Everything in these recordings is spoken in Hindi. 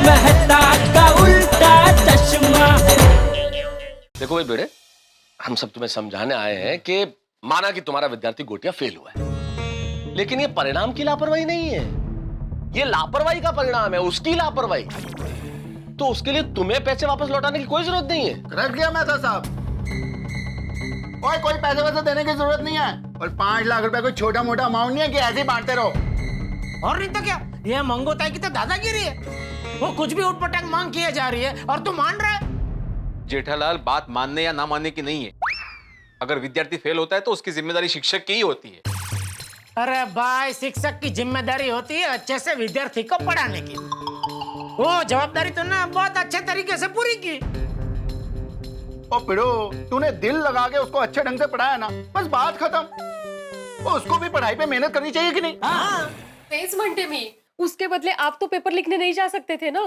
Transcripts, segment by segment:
मेहता का उल्टा चश्मा। देखो भाई बेड़े, हम सब तुम्हें समझाने आए हैं कि माना कि तुम्हारा विद्यार्थी गोटिया फेल हुआ है, लेकिन ये परिणाम की लापरवाही नहीं है, ये लापरवाही का परिणाम है, उसकी लापरवाही। तो उसके लिए तुम्हें पैसे वापस लौटाने की कोई जरूरत नहीं है। रख लिया मेहता साहब, कोई पैसे वैसे देने की जरूरत नहीं है। और 5 लाख रुपए कोई छोटा मोटा अमाउंट नहीं है कि ऐसे ही बांटते रहो। और नहीं तो क्या, ये मंगोताई की तो दादागिरी है। वो कुछ भी उठपटांग मांग किए जा रही है और तू मान रहा है। जेठालाल, बात मानने या ना मानने की नहीं है। अगर विद्यार्थी फेल होता है तो उसकी जिम्मेदारी शिक्षक की ही होती है। अरे भाई, शिक्षक की जिम्मेदारी होती है अच्छे से विद्यार्थी को पढ़ाने की। वो जवाबदारी तूने बहुत अच्छे तरीके से पूरी की। ओ पिड़ो, तूने दिल लगा के उसको अच्छे ढंग से पढ़ाया ना, बस बात खत्म। उसको भी पढ़ाई पे मेहनत करनी चाहिए कि नहीं? तेज घंटे में उसके बदले आप तो पेपर लिखने नहीं जा सकते थे ना।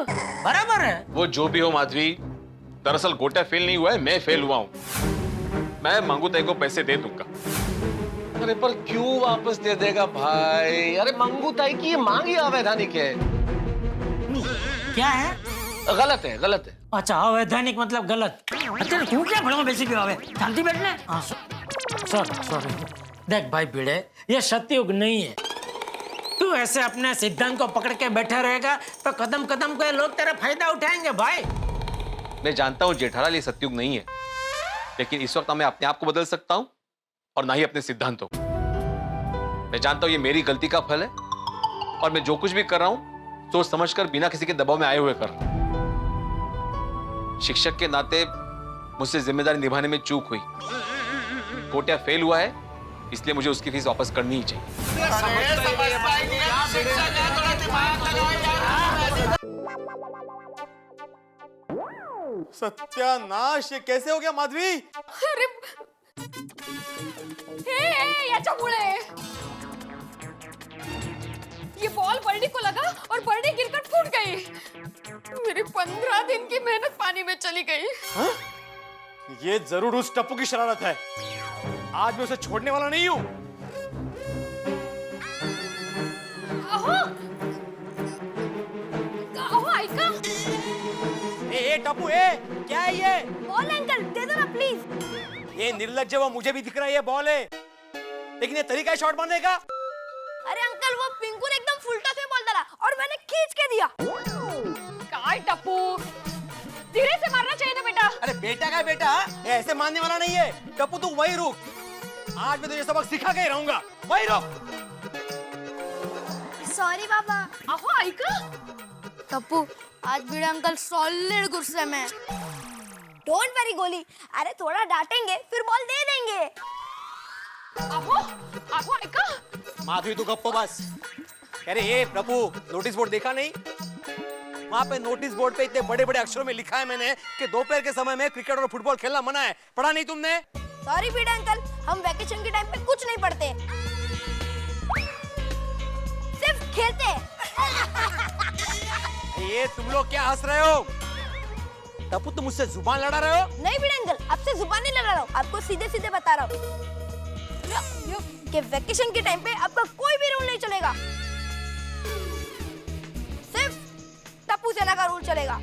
बराबर है। वो जो भी हो माधवी, दरअसल गोटा फेल नहीं हुआ है, मैं फेल हुआ हूँ। मैं मंगूताई को पैसे दे दूंगा। अरे पर क्यों वापस दे देगा भाई? अरे मंगूताई की ये मांग ही अवैधानिक है। क्या है? गलत है, गलत है। अच्छा, अवैधानिक मतलब गलत। अच्छा, तू क्या भड़ों बेसी भी आवे? शांति बैठना है। हाँ, सॉरी। देख भाई भिड़े, ये सतयुग नहीं है। तू ऐसे अपने सिद्धांत को पकड़ के बैठा रहेगा तो कदम कदम पे लोग तेरा फायदा उठाएंगे भाई। मैं जानता हूँ जेठालाल, ये सतयुग नहीं है, लेकिन इस वक्त मैं अपने आप को बदल सकता हूँ और ना ही अपने सिद्धांतों को। मैं जानता हूँ ये मेरी गलती का फल है और मैं जो कुछ भी कर रहा हूँ सोच समझकर बिना किसी के दबाव में आए हुए कर रहा हूँ। शिक्षक के नाते मुझसे जिम्मेदारी निभाने में चूक हुई। गोटिया फेल हुआ है, इसलिए मुझे उसकी फीस वापस करनी ही चाहिए। सत्यानाश, ये कैसे हो गया माधवी? अरे हे, याच्यामुळे ये बॉल बर्डी को लगा और बर्डी गिरकर फूट गई। मेरी 15 दिन की मेहनत पानी में चली गई। हा? ये जरूर उस टप्पू की शरारत है। आज मैं उसे छोड़ने वाला नहीं हूं। ऐका। ए टप्पू, क्या है ये? बॉल अंकल, दे दो ना प्लीज। ये निर्लज्ज, वो मुझे भी दिख रहा है ये बॉल है, लेकिन ये तरीका है शॉट मारने का। अरे अंकल, वो पिंकू ने एकदम फुलटा से बॉल डाला और मैंने खींच के दिया। काय टप्पू, धीरे से मारना चाहिए ना बेटा। अरे बेटा का बेटा, ये ऐसे मारने वाला नहीं है। टप्पू तू वही रुक, आज मैं तुझे सबक सिखा के ही रहूंगा। वही रुक। सॉरी बाबा। अहो ऐका, टप्पू, आज भिड़े अंकल सॉलिड गुस्से में। डोंट वरी गोली, अरे थोड़ा डांटेंगे फिर बॉल दे देंगे। अहो ऐका। माधवी तू गप्पो बस। अरे ये प्रभु, नोटिस बोर्ड देखा नहीं? वहाँ पे नोटिस बोर्ड पे इतने बड़े बड़े अक्षरों में लिखा है मैंने कि दोपहर के समय में क्रिकेट और फुटबॉल खेलना मना है। पढ़ा नहीं तुमने? सॉरी भिड़े अंकल, हम वैकेशन के टाइम पे कुछ नहीं पढ़ते, सिर्फ खेलते। ये तुम लोग क्या हंस रहे हो? टप्पू तुम मुझसे जुबान लड़ा रहे हो? नहीं भिड़े अंकल, आपसे जुबान नहीं लड़ा रहा हूँ, आपको सीधे सीधे बता रहा हूँ कि वैकेशन के टाइम पे आपका कोई भी रूल नहीं चलेगा, सिर्फ टप्पू सेना का रूल चलेगा।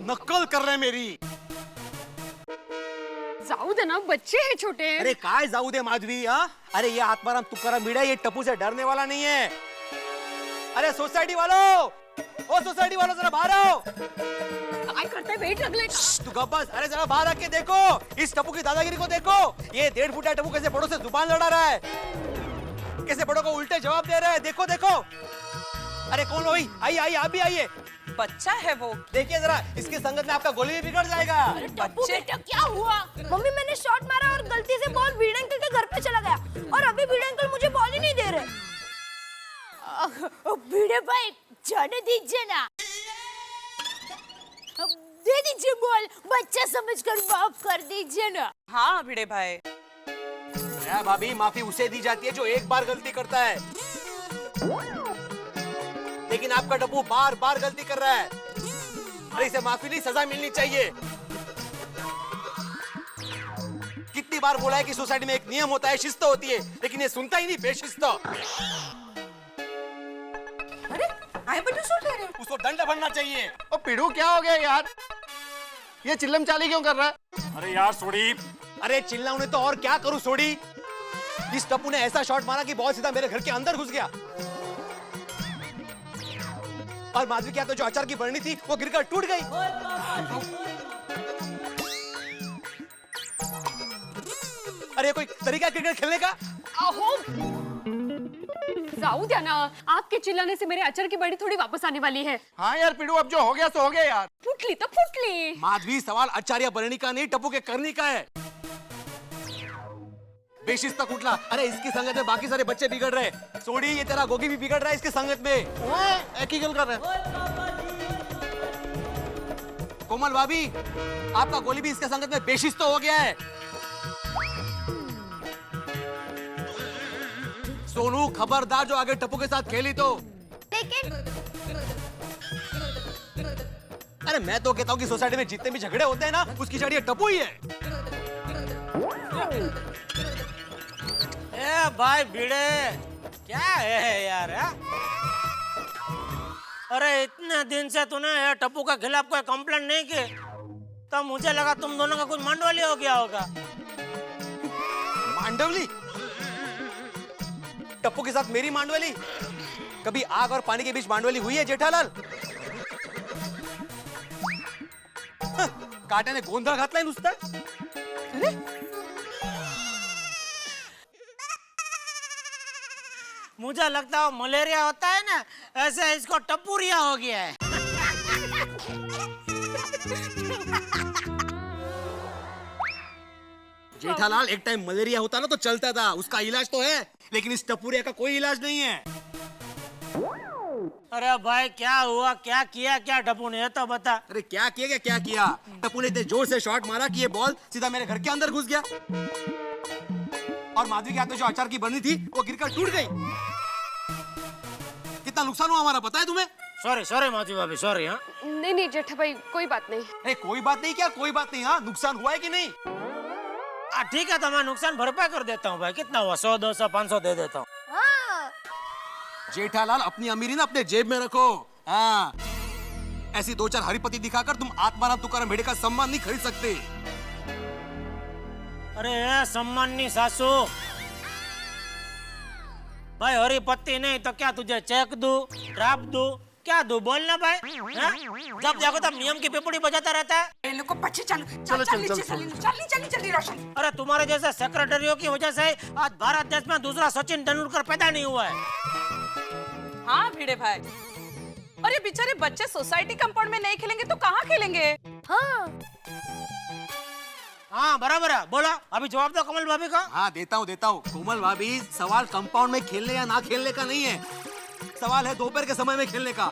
नक्कल कर रहे मेरी। जाऊ दे ना, बच्चे हैं छोटे। अरे काय जाऊ दे माधवी। हाँ, अरे ये आत्माराम तुकाराम मीड़ा ये टप्पू से डरने वाला नहीं है। अरे सोसाइटी वालों, ओ सोसाइटी वालों, जरा बाहर आओ। काय करते, वेट रख ले। तू गब्बस, अरे जरा बाहर आके देखो, इस टप्पू की दादागिरी को देखो। ये 1.5 फुटा टप्पू कैसे बड़ों से जुबान लड़ा रहा है, कैसे बड़ों को उल्टे जवाब दे रहा है। देखो देखो। अरे कौन भाई? आइए, आप भी आइए। बच्चा है वो, देखिए जरा, इसकी संगत में आपका गोली भी बिगड़ जाएगा। टप्पू बेटा, क्या हुआ? मम्मी, मैंने शॉट मारा और गलती से बॉल भिड़े अंकल के घर पे चला गया और अभी भिड़े अंकल मुझे बॉल ही नहीं दे रहे। भिड़े भाई, जाने दीजिए ना, दे दीजिए बॉल, बच्चा समझकर माफ कर दीजिए ना। हाँ भिड़े भाई। भाभी, माफी उसे दी जाती है जो एक बार गलती करता है, लेकिन आपका टप्पू बार बार गलती कर रहा है। अरे इसे माफी नहीं, सजा मिलनी चाहिए। कितनी बार बोला है कि सोसाइटी में एक नियम होता है, शिस्त होती है, लेकिन ये सुनता ही नहीं, बेशिस्त। अरे आए बटू शू ठहरे? उसको दंड से भरना चाहिए। ओ पिड़ू क्या हो गया यार, ये चिल्लम चाली क्यों कर रहा है? अरे यार सोडी, अरे चिल्लाऊं नहीं तो और क्या करूं सोडी। इस टप्पू ने ऐसा शॉट मारा कि बॉल सीधा मेरे घर के अंदर घुस गया। और माधवी क्या तो जो अचार की बरनी थी वो गिरकर टूट गई। अरे कोई तरीका क्रिकेट खेलने का? अहो जाऊ द्या ना, आपके चिल्लाने से मेरे अचार की बड़ी थोड़ी वापस आने वाली है। हाँ यार पिड़ू, अब जो हो गया सो हो गया यार। फुटली तो फुटली। माधवी सवाल अचार या बरनी का नहीं, टप्पू के करनी का है। बेशिस्ता कुटला, अरे इसकी संगत में बाकी सारे बच्चे बिगड़ रहे। सोडी ये तेरा गोगी भी बिगड़ रहा है इसकी संगत में। ओए एक ही गल कर रहे हैं। कोमल भाभी, आपका गोली भी इसके संगत में बेशिस्त हो गया है। सोनू खबरदार, जो आगे टप्पू के साथ खेली तो। लेकिन अरे मैं तो कहता हूँ कि सोसाइटी में जितने भी झगड़े होते हैं ना, उसकी जड़ ये टप्पू ही है। ए भाई भिड़े, क्या है यार? अरे इतने दिन से तूने ये टप्पू के खिलाफ कोई कंप्लेंट नहीं की, तो मुझे लगा तुम दोनों का कुछ मांडवाली हो गया होगा। मांडवली? टप्पू के साथ मेरी मांडवली? कभी आग और पानी के बीच मांडवली हुई है जेठालाल? काट्याने गोंधळ घातलाय नुसतं। मुझे लगता है मलेरिया होता है ना, ऐसे इसको टप्पूरिया हो गया है। जेठालाल, एक टाइम मलेरिया होता ना तो चलता था, उसका इलाज तो है, लेकिन इस टप्पूरिया का कोई इलाज नहीं है। अरे भाई क्या हुआ, क्या किया क्या टप्पू ने, ये तो बता। अरे क्या किया, क्या किया? टप्पू ने इतने जोर से शॉट मारा कि ये बॉल सीधा मेरे घर के अंदर घुस गया। और माधवी के हाथ में जो अचार की बरनी थी वो गिरकर टूट गई। कितना नुकसान हुआ हमारा पता है तुम्हें? सॉरी सॉरी माधवी भाभी, सॉरी। हाँ नहीं नहीं जेठा भाई, कोई बात नहीं। अरे कोई बात नहीं क्या? कोई बात नहीं। हाँ, नुकसान हुआ है कि नहीं? ठीक है, तो मैं नुकसान भरपाई कर देता हूँ भाई। कितना हुआ? 100 200 500 दे देता हूँ। हाँ जेठालाल, अपनी अमीरी ना अपने जेब में रखो। हाँ, ऐसी दो चार हरीपति दिखाकर तुम आत्माराम तुकाराम भिड़े का सम्मान नहीं खरीद सकते। अरे सम्माननी सासू भाई, हरीपति नहीं तो क्या तुझे चेक दूं, ड्राफ्ट दूं, क्या दूं? बोलना भाई। जब जाको तब नियम की पिपड़ी बजाता रहता है। इन लोग को पीछे चलो, चल जल्दी रोशन। अरे तुम्हारे जैसे सेक्रेटरियों की वजह से आज भारत देश में दूसरा सचिन तेंदुलकर पैदा नहीं हुआ है। हाँ भिड़े भाई, और ये बेचारे बच्चे सोसाइटी कंपाउंड में नहीं खेलेंगे तो कहाँ खेलेंगे? हाँ हाँ बराबर है, बोला। अभी जवाब दो कमल भाभी का। हाँ देता हूँ। कोमल भाभी, सवाल कंपाउंड में खेलने या ना खेलने का नहीं है, सवाल है दोपहर के समय में खेलने का।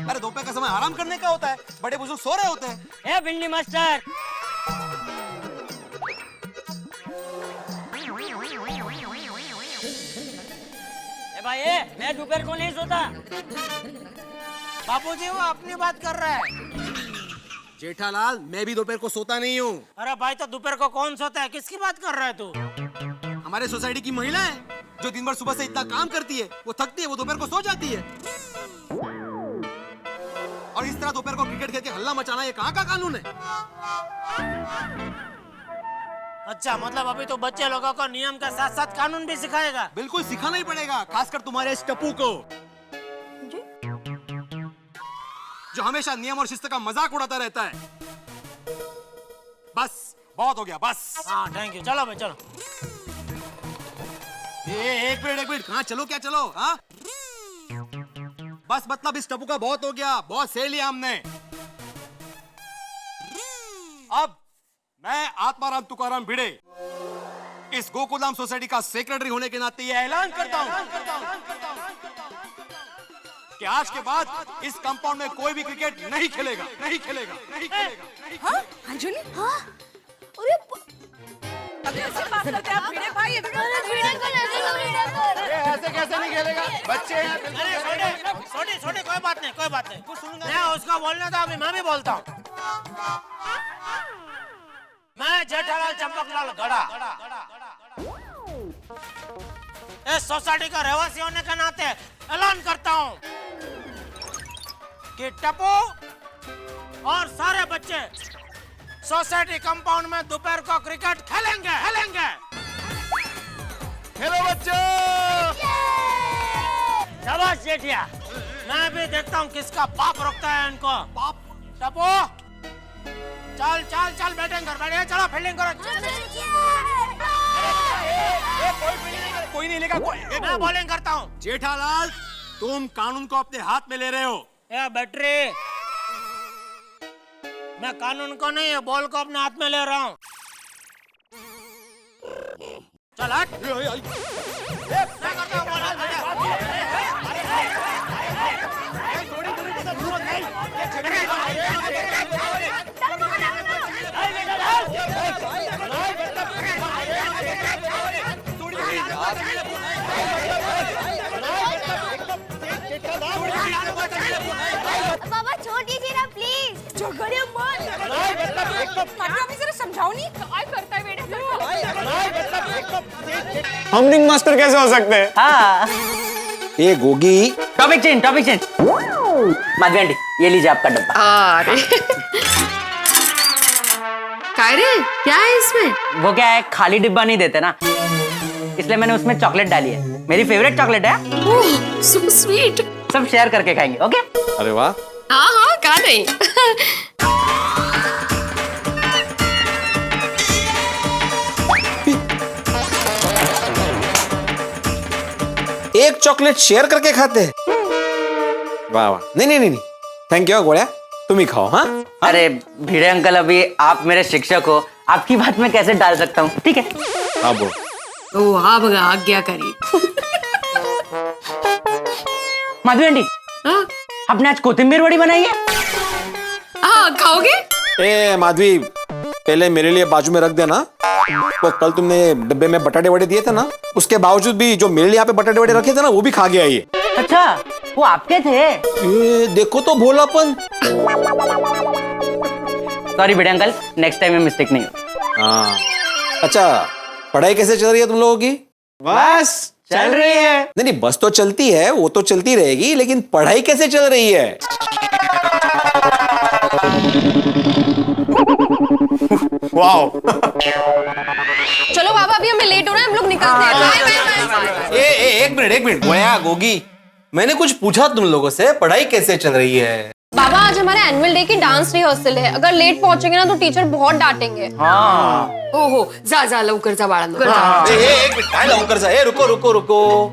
अरे दोपहर का समय आराम करने का होता है, बड़े बुजुर्ग सो रहे होते हैं। ए भिंडी मास्टर, भाई मैं दोपहर को नहीं सोता। बापूजी वो अपनी बात कर रहा है। जेठालाल, मैं भी दोपहर को सोता नहीं हूँ। अरे भाई तो दोपहर को कौन सोता है? किसकी बात कर रहा है तू? हमारे सोसाइटी की महिला है जो दिन भर सुबह से इतना काम करती है, वो थकती है, वो दोपहर को सो जाती है। और इस तरह दोपहर को क्रिकेट खेल के हल्ला मचाना, ये कहाँ का कानून है? अच्छा, मतलब अभी तो बच्चे लोगों को नियम के साथ साथ कानून भी सिखाएगा? बिल्कुल सिखाना ही पड़ेगा, खासकर तुम्हारे इस टप्पू को, जो हमेशा नियम और शिस्त का मजाक उड़ाता रहता है। बस बहुत हो गया, बस। हाँ थैंक यू, चलो भाई चलो। एक मिनट, कहाँ चलो, क्या चलो? हाँ बस, मतलब इस टप्पू का बहुत हो गया, बहुत सह लिया हमने। अब मैं आत्माराम तुकाराम भिड़े इस गोकुलधाम सोसाइटी का सेक्रेटरी होने के नाते यह ऐलान करता हूं कि आज के बाद इस कंपाउंड में कोई भी क्रिकेट नहीं खेलेगा। हाँ अंजलि, हाँ अरे अब ऐसे बात करते हैं आप भिड़े भाई? ऐसे कैसे नहीं खेलेगा? बच्चे हैं। अरे छोटे कोई बात नहीं। मैं उसको बोलना था, अभी मैं भी बोलता हूँ। मैं जेठालाल चंपकलाल गड़ा इस सोसाइटी का रहवासी होने के नाते ऐलान करता हूँ कि टप्पू और सारे बच्चे सोसाइटी कंपाउंड में दोपहर को क्रिकेट खेलेंगे खेलेंगे। हेलो बच्चों। शाबाश जेठिया, मैं भी देखता हूँ किसका बाप रोकता है इनको। बाप टप्पू चल चल चल बैटिंग कर, बैटिंग चलो फील्डिंग करो। कोई नहीं लेगा मैं बॉलिंग करता हूँ। जेठालाल, तुम कानून को अपने हाथ में ले रहे हो। ए बैटरी, मैं कानून को नहीं बॉल को अपने हाथ में ले रहा हूँ। चल हट। मैं करता हूँ बॉल। बाबा छोड़ दीजिए ना प्लीज। झगड़े मत। मैं जरा समझाओ नहीं काय करता है बेटा। हम रिंग मास्टर कैसे हो सकते हैं? हाँ, ये Gogi. Topic change Madhavi aunty, ये लीजिए आपका डब्बा। अरे काय रे, क्या है इसमें? वो क्या है, खाली डिब्बा नहीं देते ना, इसलिए मैंने उसमें चॉकलेट डाली है। मेरी फेवरेट चॉकलेट है। ओह सो स्वीट। सब शेयर करके खाएंगे, ओके? अरे वाह। हाँ हाँ, का नहीं। एक चॉकलेट शेयर करके खाते हैं? वाह वाह। नहीं नहीं नहीं, थैंक यू गोळ्या, तुम ही खाओ। हाँ अरे भिड़े अंकल, अभी आप मेरे शिक्षक हो, आपकी बात में कैसे डाल सकता हूँ? ठीक है, हाँ बोल। ओ हाँ बगा, आज्ञा करी। माधवी आंटी, हाँ आपने आज कोथिंबीर वड़ी बनाई है? हाँ, खाओगे? ए माधवी, पहले मेरे लिए बाजू में रख देना। वो कल तुमने डब्बे में बटाटे वड़े दिए थे ना, उसके बावजूद भी जो मेरे लिए यहाँ पे बटाटे वड़े रखे थे ना, वो भी खा गया ये। अच्छा, वो आपके थे? देखो तो भोलापन। सॉरी भिड़े अंकल, नेक्स्ट टाइम में मिस्टेक नहीं हो। हाँ, अच्छा पढ़ाई कैसे चल रही है तुम लोगों की? बस चल रही है। नहीं नहीं, बस तो चलती है, वो तो चलती रहेगी, लेकिन पढ़ाई कैसे चल रही है? वाओ। चलो बाबा, अभी हमें लेट हो रहा है, हम लोग निकलते हैं। Bye bye. एक मिनट गोया गोगी, मैंने कुछ पूछा तुम लोगों से, पढ़ाई कैसे चल रही है? बाबा, आज हमारे एनुअल डे की डांस रिहर्सल है। अगर लेट पहुंचेंगे ना तो टीचर बहुत डांटेंगे। हाँ, ओहो, जा लवकर जा बाळांनो। एक मिनट, काय लवकर जा? रुको।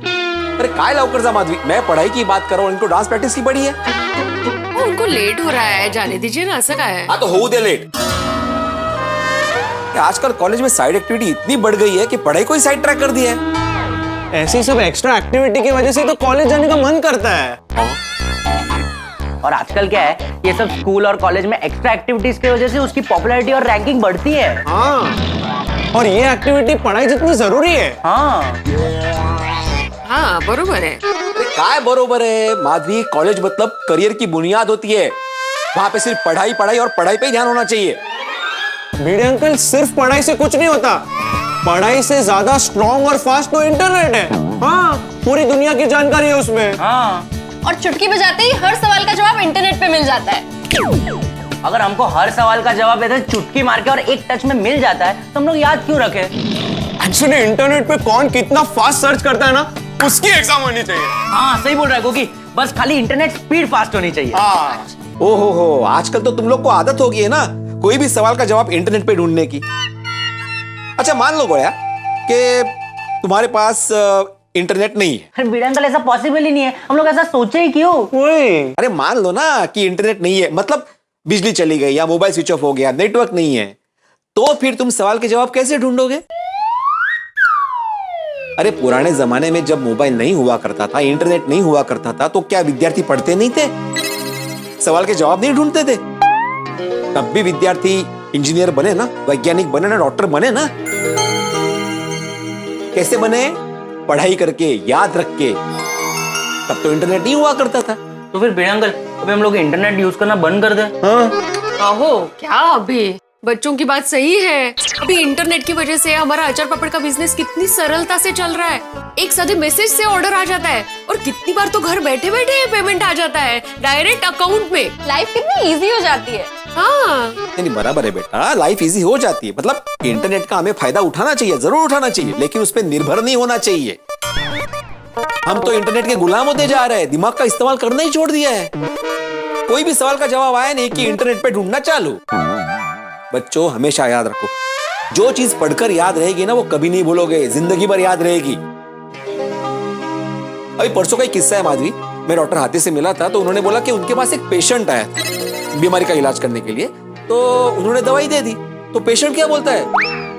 अरे काय लवकर जा माधवी, मैं पढ़ाई की बात कर रहा हूँ, इनको डांस प्रैक्टिस की पड़ी है। उनको लेट हो रहा है, जाने दीजिए ना, असं काय है? हाँ तो हो दे लेट। आजकल कॉलेज में साइड एक्टिविटी इतनी बढ़ गई है कि पढ़ाई को ही साइड ट्रैक कर दिया है। ऐसी सब एक्स्ट्रा एक्टिविटी की वजह से तो कॉलेज जाने का मन करता है। और आजकल क्या है, ये सब स्कूल और कॉलेज में एक्स्ट्रा एक्टिविटीज की वजह से उसकी पॉपुलैरिटी और रैंकिंग बढ़ती है। हाँ, और ये एक्टिविटी पढ़ाई जितनी जरूरी है। हाँ बरोबर है। काय बरोबर है माधवी, कॉलेज मतलब करियर की बुनियाद होती है, वहां पे सिर्फ पढ़ाई और पढ़ाई पे ही ध्यान होना चाहिए। भिड़े अंकल, सिर्फ पढ़ाई से कुछ नहीं होता, पढ़ाई से ज्यादा स्ट्रॉन्ग और फास्ट तो इंटरनेट है। हाँ, पूरी दुनिया की जानकारी है उसमें। हाँ, और चुटकी बजाते ही हर सवाल का जवाब इंटरनेट पे मिल जाता है। अगर हमको हर सवाल का जवाब ऐसे चुटकी मार के और एक टच में मिल जाता है तो हम लोग याद क्यों रखें? एक्चुअली इंटरनेट पे कौन कितना फास्ट सर्च करता है ना, उसकी एग्जाम होनी चाहिए। हाँ सही बोल रहा है गोगी, बस खाली इंटरनेट स्पीड फास्ट होनी चाहिए। हाँ। ओहो, आजकल तो तुम लोग को आदत हो गई है ना कोई भी सवाल का जवाब इंटरनेट पे ढूंढने की। अच्छा मान लो गोया कि तुम्हारे पास इंटरनेट नहीं है। अरे भिड़े अंकल, ऐसा पॉसिबल ही नहीं है, हम लोग ऐसा सोचे ही क्यों? अरे मान लो ना कि इंटरनेट नहीं है, मतलब बिजली चली गई या मोबाइल स्विच ऑफ हो गया, नेटवर्क नहीं है, तो फिर तुम सवाल के जवाब कैसे ढूंढोगे? अरे पुराने जमाने में जब मोबाइल नहीं हुआ करता था, इंटरनेट नहीं हुआ करता था, तो क्या विद्यार्थी पढ़ते नहीं थे, सवाल के जवाब नहीं ढूंढते थे? तब भी विद्यार्थी इंजीनियर बने ना, वैज्ञानिक बने ना, डॉक्टर बने ना। कैसे बने? पढ़ाई करके, याद रख के। तब तो इंटरनेट नहीं हुआ करता था। तो फिर भिड़े अंकल, अभी हम लोग इंटरनेट यूज करना बंद कर दें? आहो, क्या अभी? बच्चों की बात सही है, अभी इंटरनेट की वजह से हमारा अचार पापड़ का बिजनेस कितनी सरलता से चल रहा है। एक सादे मैसेज से ऑर्डर आ जाता है और कितनी बार तो घर बैठे बैठे पेमेंट आ जाता है डायरेक्ट अकाउंट में। लाइफ कितनी इजी हो जाती है। हाँ नहीं बराबर है बेटा, लाइफ इजी हो जाती है। मतलब इंटरनेट का हमें फायदा उठाना चाहिए, जरूर उठाना चाहिए, लेकिन उस पर निर्भर नहीं होना चाहिए। हम तो इंटरनेट के गुलाम होते जा रहे हैं, दिमाग का इस्तेमाल करना ही छोड़ दिया है। कोई भी सवाल का जवाब आया नहीं कि इंटरनेट पे ढूंढना चालू। बच्चों हमेशा याद रखो, जो चीज पढ़कर याद रहेगी ना वो कभी नहीं भूलोगे, जिंदगी भर याद रहेगी। अभी परसों का एक किस्सा है माधवी, मैं डॉक्टर हाथी से मिला था तो उन्होंने बोला कि उनके पास एक पेशेंट आया बीमारी का इलाज करने के लिए, तो उन्होंने दवाई दे दी। तो पेशेंट क्या बोलता है,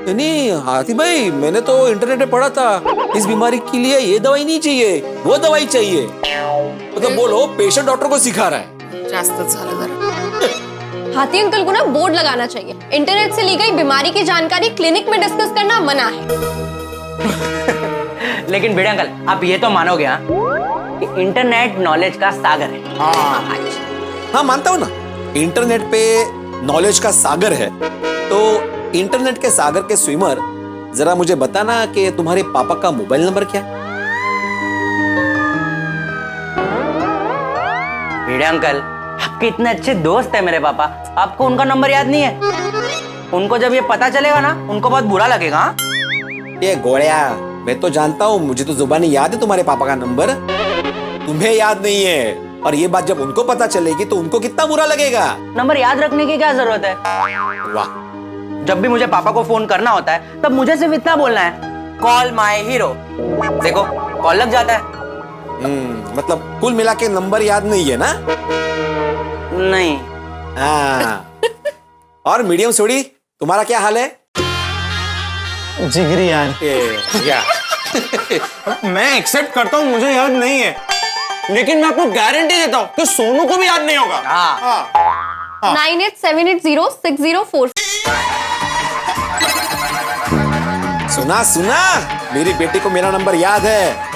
नहीं हाथी भाई मैंने तो इंटरनेट पे पढ़ा था इस बीमारी के लिए ये दवाई नहीं चाहिए, वो दवाई चाहिए। मतलब बोलो पेशेंट डॉक्टर को सिखा रहा है। हाथी अंकल को ना बोर्ड लगाना चाहिए, इंटरनेट से ली गई बीमारी की जानकारी क्लिनिक में डिस्कस करना मना है। लेकिन भिड़े अंकल आप ये तो मानोगे हाँ कि इंटरनेट नॉलेज का सागर है। हाँ मानता हूँ ना, इंटरनेट पे नॉलेज का सागर है। तो इंटरनेट के सागर के स्विमर जरा मुझे बताना कि तुम्हारे पापा का मोबाइल नंबर क्या है? भिड़े अंकल आपके इतने अच्छे दोस्त है मेरे पापा, आपको उनका नंबर याद नहीं है? उनको जब ये पता चलेगा ना उनको बहुत बुरा लगेगा। ये गोड़िया, मैं तो जानता हूँ, मुझे तो जुबानी याद है तुम्हारे पापा का नंबर, तुम्हें याद नहीं है। और ये बात जब उनको पता चलेगी तो उनको कितना बुरा लगेगा। नंबर याद रखने की क्या जरूरत है? वाह, जब भी मुझे पापा को फोन करना होता है तब मुझे सिर्फ इतना बोलना है, कॉल माय हीरो। देखो कॉल लग जाता है। मतलब कुल मिला के नंबर याद नहीं है ना? नहीं। हाँ। और मीडियम सोडी तुम्हारा क्या हाल है? जिगरी यार। क्या? मैं एक्सेप्ट करता हूँ मुझे याद नहीं है, लेकिन मैं आपको गारंटी देता हूँ कि सोनू को भी याद नहीं होगा। हाँ। 98780604। सुना सुना, मेरी बेटी को मेरा नंबर याद है।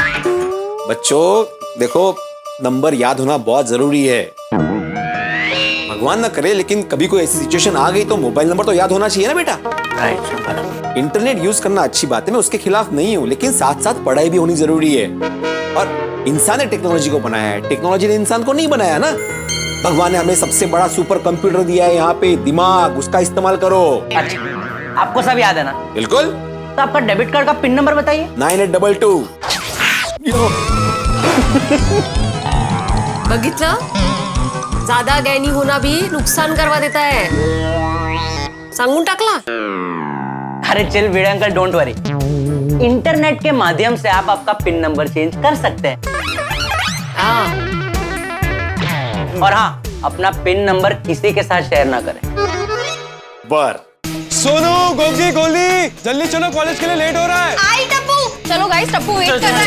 बच्चों देखो, नंबर याद होना बहुत जरूरी है। भगवान ना करे लेकिन कभी कोई ऐसी सिचुएशन आ गई तो मोबाइल नंबर तो याद होना चाहिए ना बेटा। इंटरनेट यूज करना अच्छी बात है, मैं उसके खिलाफ नहीं हूँ, लेकिन साथ साथ पढ़ाई भी होनी जरूरी है। और इंसान ने टेक्नोलॉजी को बनाया है, टेक्नोलॉजी ने इंसान को नहीं बनाया ना। भगवान ने हमें सबसे बड़ा सुपर कंप्यूटर दिया है यहाँ पे, दिमाग, उसका इस्तेमाल करो। अच्छा आपको सब याद है ना? बिल्कुल। तो आपका डेबिट कार्ड का पिन नंबर बताइए। 9822। बघितलं, ज्यादा ज्ञानी होना भी नुकसान करवा देता है, सांगून टाकला। अरे chill Bhide uncle, don't worry, internet के माध्यम से आप आपका पिन नंबर चेंज कर सकते हैं। और हाँ, अपना पिन नंबर किसी के साथ शेयर ना करें। बर। सोनू, गोगी, गोली, जल्दी चलो, कॉलेज के लिए लेट हो रहा है। आई टप्पू, चलो गाइस, टप्पू वेट कर रहा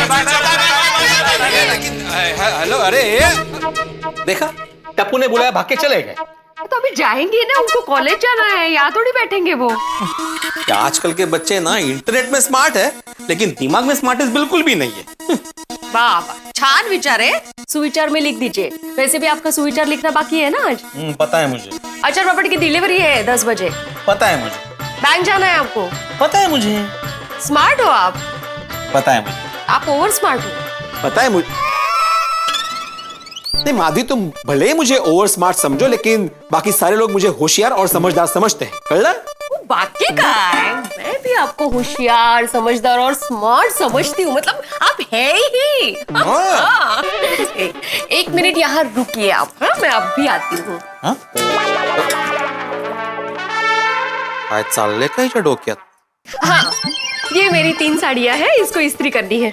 है। हेलो, अरे देखा, टप्पू ने बुलाया, भाग के चले गए। तो अभी जाएंगे ना, उनको कॉलेज जाना है, यहाँ थोड़ी बैठेंगे वो। आजकल के बच्चे ना इंटरनेट में स्मार्ट है, लेकिन दिमाग में स्मार्टनेस बिल्कुल भी नहीं है। बाबा, छान विचार है, सुविचार में लिख दीजिए। वैसे भी आपका सुविचार लिखना बाकी है ना आज? पता है मुझे। अचार पापड़ की डिलीवरी है 10 बजे। पता है मुझे। बैंक जाना है आपको। पता है मुझे। स्मार्ट हो आप। पता है मुझे। आप ओवर स्मार्ट हो। पता है मुझे। नहीं माधवी, तुम भले ही मुझे ओवर स्मार्ट समझो, लेकिन बाकी सारे लोग मुझे होशियार और समझदार समझते हैं, कळलं? बाकी का है, मैं भी आपको होशियार, समझदार और स्मार्ट समझती हूँ, मतलब आप है ही। हाँ। एक मिनट यहाँ रुकिए आप, हाँ? मैं अब भी आती हूँ। काय चाललंय का हिच्या डोक्यात? हाँ, ये मेरी 3 साड़ियाँ हैं, इसको इस्त्री करनी है।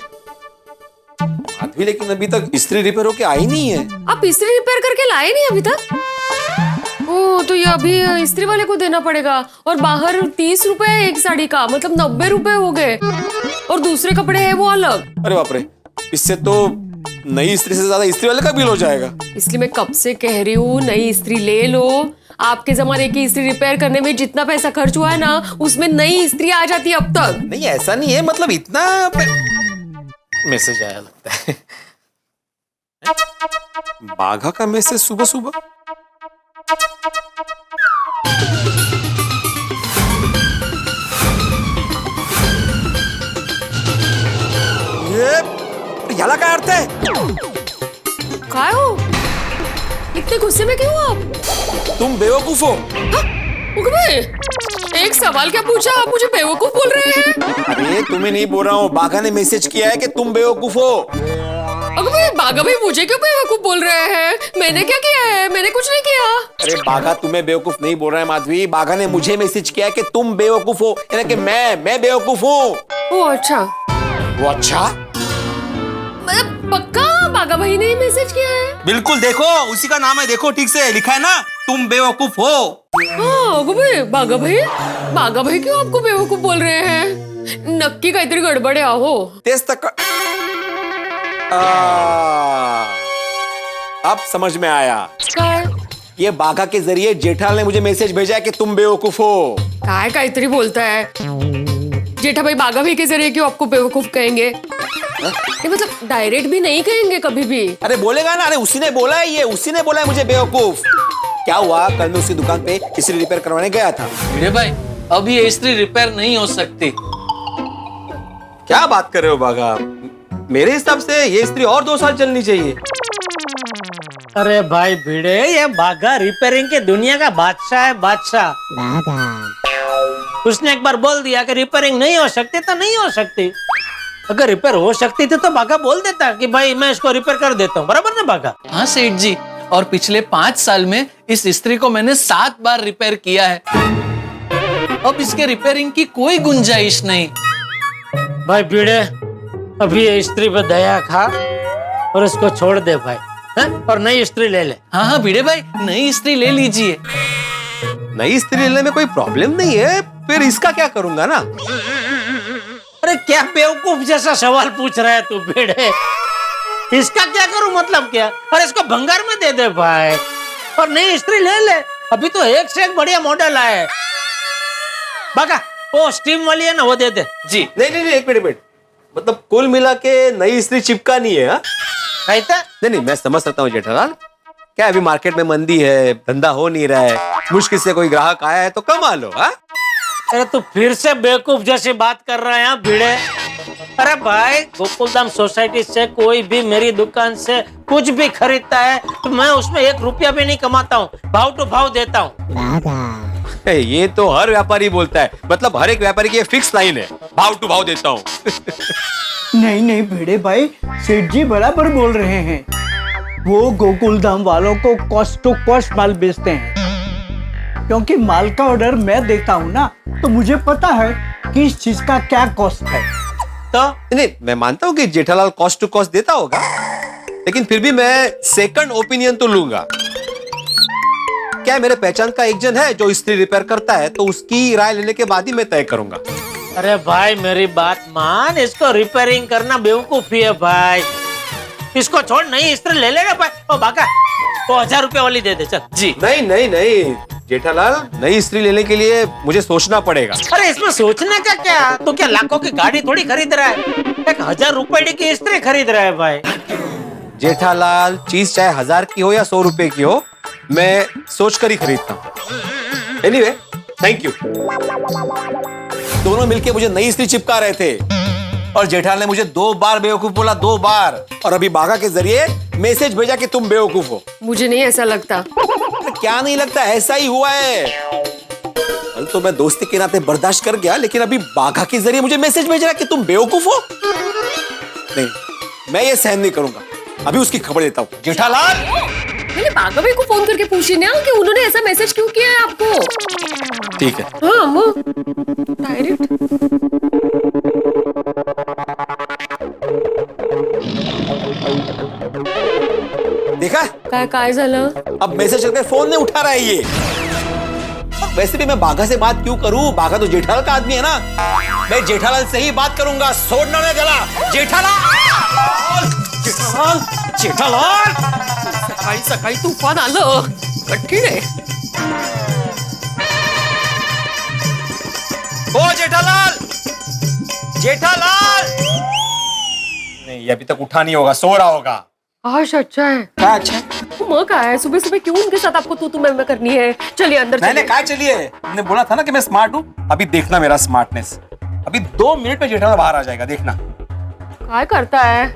माधवी, लेकिन अभी तक इस्त्री रिपेयर होके आई नहीं है। आप इस्त्री रिपेयर करके लाए नहीं अभी तक? ओ, तो ये अभी इस्त्री वाले को देना पड़ेगा, और बाहर 30 रुपए एक साड़ी का, मतलब 90 रुपए हो गए, और दूसरे कपड़े हैं वो अलग। अरे बाप रे, इससे तो नई इस्त्री से ज्यादा इस्त्री वाले का बिल हो जाएगा। इसलिए मैं कब से कह रही हूँ नई इस्त्री ले लो। आपके जमाने की इस्त्री रिपेयर करने में जितना पैसा खर्च हुआ है ना, उसमें नई इस्त्री आ जाती है अब तक। नहीं ऐसा नहीं है, मतलब इतना मैसेज आया लगता है। बाघा का मैसेज सुबह सुबह। ये बात है? काय हो? इतने गुस्से में क्यों आप? तुम बेवकूफ हो। एक सवाल क्या पूछा, आप मुझे बेवकूफ बोल रहे हैं? अरे तुम्हें नहीं बोल रहा हूँ, बाघा ने मैसेज किया है कि तुम बेवकूफ हो। बाघा भाई मुझे क्यों बेवकूफ बोल रहे हैं? मैंने क्या किया है? मैंने कुछ नहीं किया। अरे बाघा तुम्हें बेवकूफ नहीं बोल रहा है माधवी, बाघा ने मुझे मैसेज किया है कि तुम बेवकूफ हो, यानी कि मैं बेवकूफ हूँ। ओ अच्छा। वो अच्छा? मतलब पक्का बाघा भाई ने मैसेज किया है? बिल्कुल, देखो उसी का नाम है, देखो ठीक से लिखा है ना, तुम बेवकूफ हो। हाँ बाघा भाई क्यों आपको बेवकूफ बोल रहे हैं? नक्की काहीतरी गडबड आहे हो। तेच तक अब समझ में आया। ये बाघा के जरिए जेठालाल ने मुझे मैसेज भेजा है कि तुम बेवकूफ हो। काय काहीतरी बोलता है जेठा भाई, बाघा भाई के जरिए क्यों आपको बेवकूफ कहेंगे? ये मतलब डायरेक्ट भी नहीं कहेंगे कभी भी। अरे बोलेगा ना, अरे उसी ने बोला है, ये उसी ने बोला है मुझे बेवकूफ। क्या हुआ, कल मैं उसकी दुकान पे इस्त्री रिपेयर करवाने गया था। भिड़े भाई अब ये इस्त्री रिपेयर नहीं हो सकती। क्या बात कर रहे हो बाघा? मेरे हिसाब से ये इस्त्री और 2 साल चलनी चाहिए। अरे भाई भिड़े, ये बाघा रिपेयरिंग की दुनिया का बादशाह है, बादशाह। उसने एक बार बोल दिया कि रिपेयरिंग नहीं हो सकती तो नहीं हो सकती। अगर रिपेयर हो सकती थी तो बाघा बोल देता कि भाई मैं इसको रिपेयर कर देता हूँ, बराबर ना बाघा? हाँ सेठ जी, और पिछले 5 साल में इस इस्त्री को मैंने 7 बार रिपेयर किया है। अब इसके रिपेयरिंग की कोई गुंजाइश नहीं। भाई भिड़े, अभी ये इस्त्री पे दया खा और इसको छोड़ दे भाई, है? और नई इस्त्री ले ले। हाँ भिड़े भाई, नई इस्त्री ले लीजिए। नई इस्त्री लेने में कोई प्रॉब्लम नहीं है, फिर इसका क्या करूंगा ना? अरे क्या बेवकूफ जैसा सवाल पूछ रहा है तू भिड़े? इसका क्या करूं मतलब क्या? अरे इसको भंगार में दे दे भाई और नई इस्त्री ले ले। अभी तो एक से एक बढ़िया मॉडल आए। बाका वो स्टीम वाली है ना, वो दे दे। जी नहीं, एक मिनट, मतलब कुल मिला के नई इस्त्री चिपकानी है? नहीं, मैं समझ सकता हूँ जेठालाल। क्या अभी मार्केट में मंदी है, धंधा हो नहीं रहा है, मुश्किल से कोई ग्राहक आया है तो कमा लो। अरे तू फिर से बेवकूफ जैसी बात कर रहा है भिड़े। अरे भाई, गोकुलधाम सोसाइटी से कोई भी मेरी दुकान से कुछ भी खरीदता है तो मैं उसमें 1 रुपया भी नहीं कमाता हूँ, भाव टू भाव देता हूँ। ये तो हर व्यापारी बोलता है, मतलब हर एक व्यापारी की फिक्स लाइन है, भाव टू भाव देता हूँ। नहीं भिड़े भाई, सेठ जी बराबर बोल रहे हैं। वो गोकुलधाम वालों को कॉस्ट टू कॉस्ट माल बेचते हैं, क्योंकि माल का ऑर्डर मैं देता हूँ ना, तो मुझे पता है कि इस चीज का क्या कॉस्ट है। तो नहीं, मैं मानता हूँ कि जेठालाल कॉस्ट टू कॉस्ट देता होगा, लेकिन फिर भी मैं सेकंड ओपिनियन तो लूंगा। क्या मेरे पहचान का एक जन है जो इस्त्री रिपेयर करता है, तो उसकी राय लेने के बाद ही मैं तय करूंगा। अरे भाई मेरी बात मान, इसको रिपेयरिंग करना बेवकूफी है भाई। इसको छोड़, नई इस्त्री ले लेना भाई। ओ बाका, वो 1000 रुपए वाली दे दे चल। जी नहीं जेठालाल, नई इस्त्री लेने के लिए मुझे सोचना पड़ेगा। अरे इसमें सोचने का क्या? तो क्या लाखों की गाड़ी थोड़ी खरीद रहा है, 1000 रुपए की इस्त्री खरीद रहा है भाई। जेठालाल, चीज चाहे 1000 की हो या 100 रुपए की हो, मैं सोच कर ही खरीदता हूँ। Anyway, thank you. दोनों मिलके मुझे नई इस्त्री चिपका रहे थे और जेठालाल ने मुझे 2 बार बेवकूफ बोला, 2 बार, और अभी बाघा के जरिए मैसेज भेजा कि तुम बेवकूफ हो। मुझे नहीं ऐसा लगता। क्या नहीं लगता? ऐसा ही हुआ है। कल तो मैं दोस्ती के नाते बर्दाश्त कर गया, लेकिन अभी बाघा के जरिए मुझे मैसेज भेज रहा है कि तुम बेवकूफ हो। नहीं, मैं ये सहन नहीं करूंगा। अभी उसकी खबर देता हूँ। जेठालाल, मैंने बाघा भाई को फोन करके पूछी ना कि उन्होंने ऐसा मैसेज क्यों किया है आपको। ठीक है। हाँ वो डायरेक्ट। देखा? काय झालं? अब मैसेज करके फोन नहीं उठा रहा है ये। वैसे भी मैं बाघा से बात क्यों करूं? बाघा तो जेठालाल का आदमी है ना। मैं जेठालाल से ही बात करूंगा। छोड़ना नहीं गला। जेठालाल, जेठालाल, जेठालाल। सकाळी सकाळी तूफान आलं, कठीण आहे। ओ जेठालाल, जेठालाल। नहीं, अभी तक उठा नहीं होगा, सो रहा होगा। आज अच्छा है। क्या अच्छा है? मग काय, सुबह सुबह क्यों उनके साथ आपको तू मैं करनी है? चलिए अंदर चलिए। नहीं, काय चलिए? मैंने बोला था ना कि मैं स्मार्ट हूँ। अभी देखना मेरा स्मार्टनेस। अभी 2 मिनट में जेठालाल बाहर आ जाएगा, देखना। काय करता है?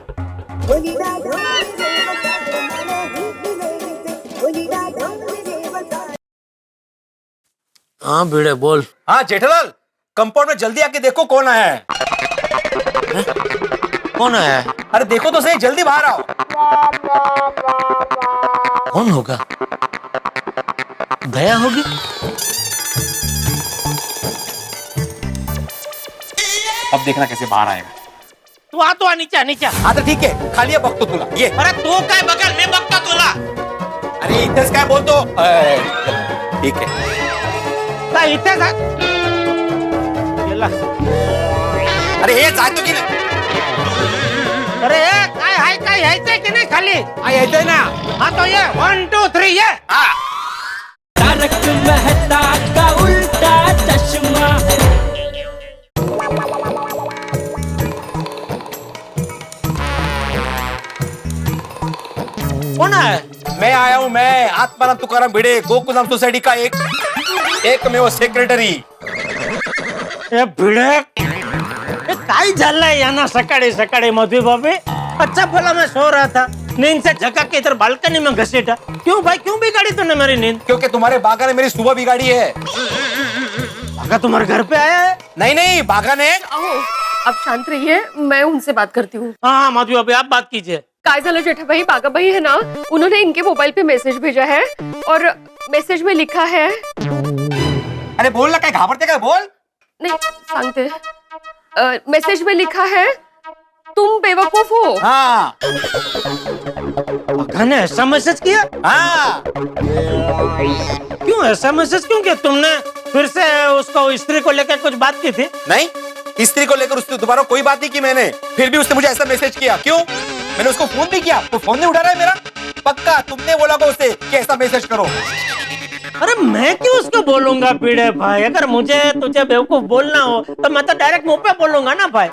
हाँ भिड़े बोल। हाँ जेठालाल, कंपाउंड में जल्दी आके देखो कौन आया है। कौन आया है? अरे देखो तो सही, जल्दी बाहर आओ। कौन होगा? दया होगी? अब देखना कैसे बाहर आएगा। तू आ नीचे नीचे। हाँ तो ठीक है, खाली है बघतो तुला ये। अरे तू काय बघल, मी बघतो तुला। अरे इथेच काय बोलतो? ठीक है। काय इथे जा? गेला। अरे हे जातो की नाही? अरे काय हाय, काय यायचंय की नाही खाली? हा यायचंय ना। हाँ तो ये 1 2 3 ये। हाँ। तारक मेहता का उल्टा चश्मा। कौन है? मैं आया हूँ, मैं आत्माराम तुकाराम भिडे, गोकुलधाम सोसाइटी का एकमेव सेक्रेटरी। ए भिड़े, ए काय झालंय यांना सकाळी सकाळी मधु बाबी? अच्छा भला मैं सो रहा था, नींद से झका के इधर बालकनी में घसीटा। क्यों भाई, क्यों बिगाड़ी तूने मेरी नींद? क्योंकि तुम्हारे बागा ने मेरी सुबह बिगाड़ी है। बागा तुम्हारे घर पे आया है? नहीं नहीं, बागा ने। अब शांत रहिए, मैं उनसे बात करती हूँ। हाँ मधु बाबी, आप बात कीजिए। काय झालं जेठा भाई, बागा भाई है ना, उन्होंने इनके मोबाइल पे मैसेज भेजा है और मैसेज में लिखा है। अरे बोल ना, काय घाबरते काय, बोल। नहीं सांगते। मैसेज में लिखा है तुम बेवकूफ हो। हाँ। बागा ने ऐसा मैसेज किया? हाँ। क्यों ऐसा मैसेज क्यों किया? तुमने फिर से उसको स्त्री को लेकर कुछ बात की थी? नहीं, स्त्री को लेकर उससे दोबारा कोई बात नहीं की मैंने, फिर भी उसने मुझे ऐसा मैसेज किया। क्यों? मैंने उसको फोन भी किया, तो फोन नहीं उठा रहा है मेरा। पक्का तुमने बोला को उसे कि ऐसा मैसेज करो। अरे मैं क्यों उसको बोलूंगा पीड़े भाई? अगर मुझे तुझे बेवकूफ बोलना हो तो मैं तो डायरेक्ट मुंह पे बोलूंगा ना भाई।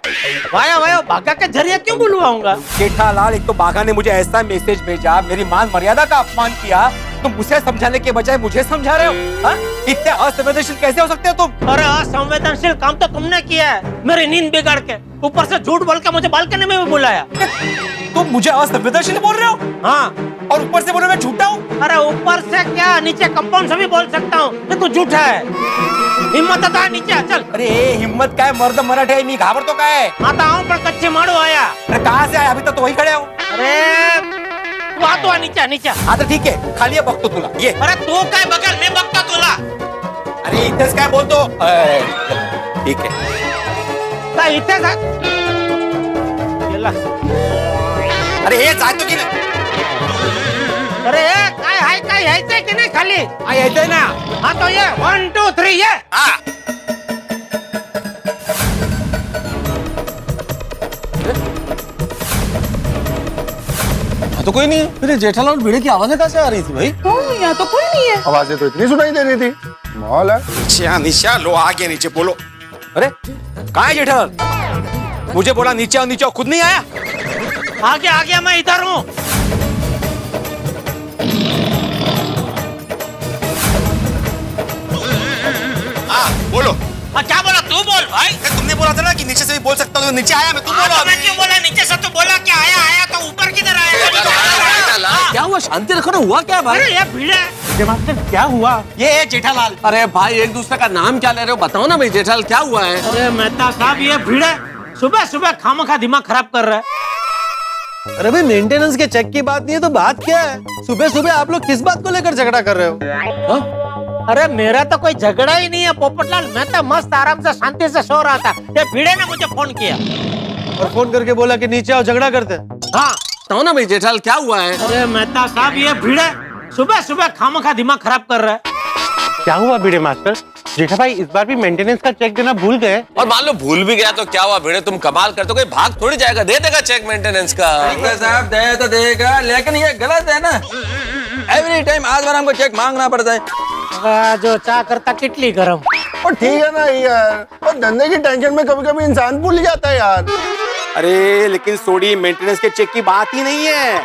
वाया वाया बागा के जरिए क्यों बुलवाऊंगा? जेठालाल, एक तो बागा ने मुझे ऐसा मैसेज भेजा, मेरी मान मर्यादा का अपमान किया, तुम उसे समझाने के बजाय मुझे समझा रहे हो। हाँ? इतने असंवेदनशील कैसे हो सकते हो तुम? अरे असंवेदनशील काम तो तुमने किया है, मेरी नींद बिगाड़ के, ऊपर से झूठ बोल के मुझे बालकनी में भी बुलाया। तुम मुझे असंवेदनशील बोल रहे हो? हाँ। और ऊपर से बोलो मैं झूठा हूँ? अरे ऊपर से क्या, नीचे कंपाउंड से भी बोल सकता हूँ कि तू झूठा है। हिम्मत आता है नीचे चल। अरे हिम्मत काय, मर्द मराठे है, मी घाबरतो काय? आता हूँ पर कच्चे मारो आया। अरे कहाँ से आया? अभी तक तो वही खड़े हो। अरे तू आ तो नीचे नीचे। हाँ तो ठीक है, खाली है बघतो तुला ये। अरे तू काय बघल, मी बघतो तुला। अरे इथेच काय बोलतो? ठीक है। काय इथे जा? गेला। अरे हे जातो की नाही? अरे काय हाय, काय यायचंय की नाही खाली? हा यायचंय ना। हाँ तो ये 1 2 3 ये। हाँ। तो कोई नहीं है। फिर जेठालाल और भिड़े की आवाजें कहाँ से आ रही थी भाई? यहाँ तो कोई नहीं है। आवाजें तो इतनी सुनाई दे रही थी, माहौल है। नीचे नीचे लो, आगे नीचे बोलो। अरे कहाँ है जेठालाल? मुझे बोला नीचे आओ, नीचे आओ, खुद नहीं आया। आगे आ गया, मैं इधर हूँ। हाँ बोलो। क्या बोला? तू बोल भाई। तुमने बोला था ना कि नीचे से भी बोल सकता हूँ, नीचे आया मैं। तुम बोलो। मैं क्यों बोला नीचे से? तू बोला कि आया आया, तो ऊपर किधर आया? क्या हुआ? शांति रखो ना, हुआ क्या भाई? अरे ये भिड़े मास्टर क्या हुआ? ये है जेठालाल। अरे भाई एक दूसरे का नाम क्या ले रहे हो? बताओ ना भाई, जेठालाल क्या हुआ है? अरे मेहता साहब, ये भिड़े सुबह सुबह खामखा दिमाग खराब कर रहा है। अरे भाई मेंटेनेंस के चेक की बात नहीं है तो बात क्या है? सुबह सुबह आप लोग किस बात को लेकर झगड़ा कर रहे हो? अरे मेरा तो कोई झगड़ा ही नहीं है पोपटलाल, मैं तो मस्त आराम से शांति से सो रहा था। ये भिड़े ने मुझे फोन किया और फोन करके बोला कि नीचे आओ, झगड़ा करते। हाँ बताओ ना भाई जेठालाल क्या हुआ है? अरे मेहता साहब, ये भिड़े सुबह सुबह खामखा दिमाग खराब कर रहा है। क्या हुआ भिड़े मास्टर? जेठा भाई इस बार भी मेंटेनेंस का चेक देना भूल गए। और मान लो भूल भी गया तो क्या हुआ भिड़े? तुम कमाल करते हो, कोई भाग थोड़ी जाएगा, दे देगा चेक मेंटेनेंस का। साहब दे तो देगा, लेकिन ये गलत है ना। एवरी टाइम आज बार हमको चेक मांगना पड़ता है। जो चाह करता किटली गरम। और ठीक है ना यार, और धंधे की टेंशन में कभी कभी इंसान भूल जाता है यार। अरे लेकिन सोडी, मेंटेनेंस के चेक की बात ही नहीं है।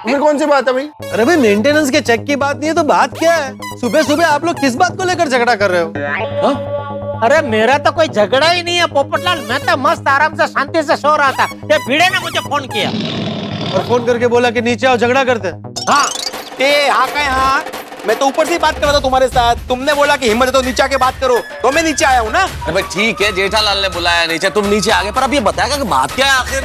फिर कौन सी बात है भाई? अरे भाई मेंटेनेंस के चेक की बात नहीं है तो बात क्या है? सुबह सुबह आप लोग किस बात को लेकर झगड़ा कर रहे हो? अरे मेरा तो कोई झगड़ा ही नहीं है पोपटलाल, मैं तो मस्त आराम से शांति से सो रहा था। ये भिड़े ने मुझे फोन किया और फोन करके बोला कि नीचे आओ झगड़ा करते। हाँ हाँ कहे हाँ, मैं तो ऊपर से ही बात कर रहा था तुम्हारे साथ। तुमने बोला कि हिम्मत है तो नीचे आके बात करो, तो मैं नीचे आया हूँ ना। अरे भाई ठीक है, जेठालाल ने बुलाया नीचे, तुम नीचे आ गए, पर अब ये बताएगा कि बात क्या है आखिर?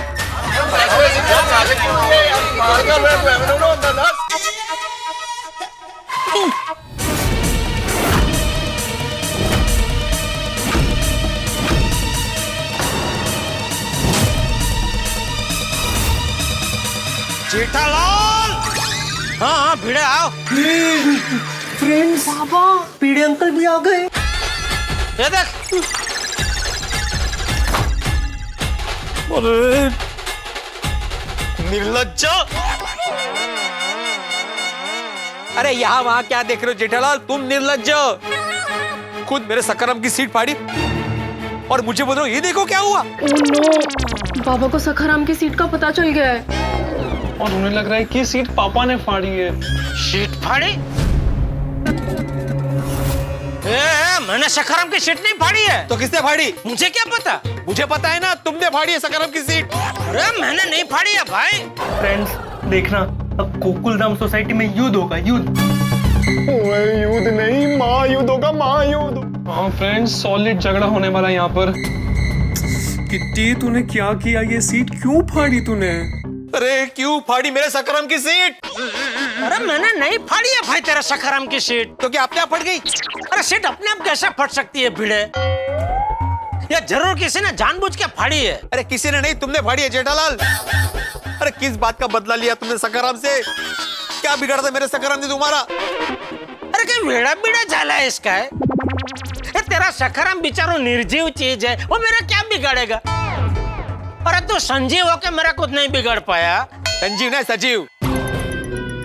जेठालाल! हाँ हाँ भिड़े आओ। फ्रेंड्स बाबा, पीड़े अंकल भी आ गए। ये देख। निर्लज्ज! अरे यहाँ वहाँ क्या देख रहे हो जेठालाल, तुम निर्लज्ज। खुद मेरे सखाराम की सीट फाड़ी और मुझे बोल रहे हो ये देखो क्या हुआ। बाबा को सखाराम की सीट का पता चल गया है और उन्हें लग रहा है कि सीट पापा ने फाड़ी है। सीट फाड़ी? मैंने सखाराम की सीट नहीं फाड़ी है। तो किसने फाड़ी? मुझे क्या पता? मुझे पता है ना, तुमने फाड़ी है सखाराम की सीट। अरे मैंने नहीं फाड़ी है भाई। फ्रेंड्स देखना, अब गोकुलधाम सोसाइटी में युद्ध होगा, युद्ध। युद्ध नहीं, महायुद्ध होगा, महायुद्ध। हाँ फ्रेंड्स, सॉलिड झगड़ा होने वाला है यहाँ पर। किट्टी तूने क्या किया, ये सीट क्यों फाड़ी तूने? अरे क्यों फाड़ी मेरे सखाराम की सीट? अरे मैंने नहीं फाड़ी है भाई तेरा सखाराम की सीट। तो क्या अपने आप फट गई? अरे सीट अपने आप कैसे फट सकती है भिड़े? ये जरूर किसी ने जानबूझ के फाड़ी है। अरे किसी ने नहीं, तुमने फाड़ी है जेठालाल। अरे किस बात का बदला लिया तुमने सखाराम से? क्या बिगाड़ा था मेरे सखाराम ने तुम्हारा? अरे क्या बेड़ा बेड़ा झाला है इसका है? तेरा सखाराम बेचारो निर्जीव चीज है, वो मेरा क्या बिगाड़ेगा? अरे तू संजीव होके मेरा कुछ नहीं बिगड़ पाया। संजीव नहीं सजीव।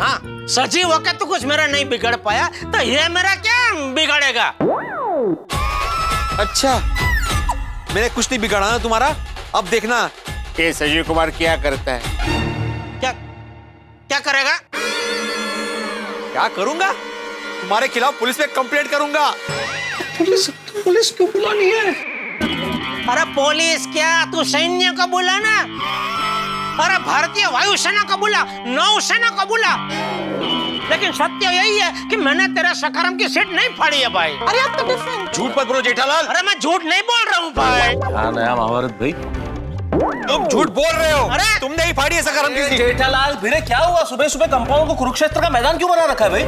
हाँ सजीव होके तू कुछ मेरा नहीं बिगड़ पाया, तो ये मेरा क्या बिगाड़ेगा? अच्छा मैंने कुछ नहीं बिगाड़ा ना तुम्हारा। अब देखना ये संजीव कुमार क्या करता है। क्या करेगा? क्या करूंगा? तुम्हारे खिलाफ पुलिस में कंप्लेंट करूंगा। पुलिस क्यों बुलानी है? अरे पुलिस क्या, तू सैन्य को बुला ना। अरे भारतीय वायुसेना को बुला, नौसेना को बुला। लेकिन सत्य यही है कि मैंने तेरा सखाराम की सीट नहीं फाड़ी है भाई। अरे अब तो झूठ मत बोलो जेठालाल। अरे मैं झूठ नहीं बोल रहा हूँ भाई। क्या नया महाभारत भाई? तुम झूठ बोल रहे हो। अरे तुमने ही फाड़ी है सखाराम की सीट। जेठालाल भिड़े क्या हुआ? सुबह सुबह कंपाउंड को कुरुक्षेत्र का मैदान क्यों बना रखा है भाई?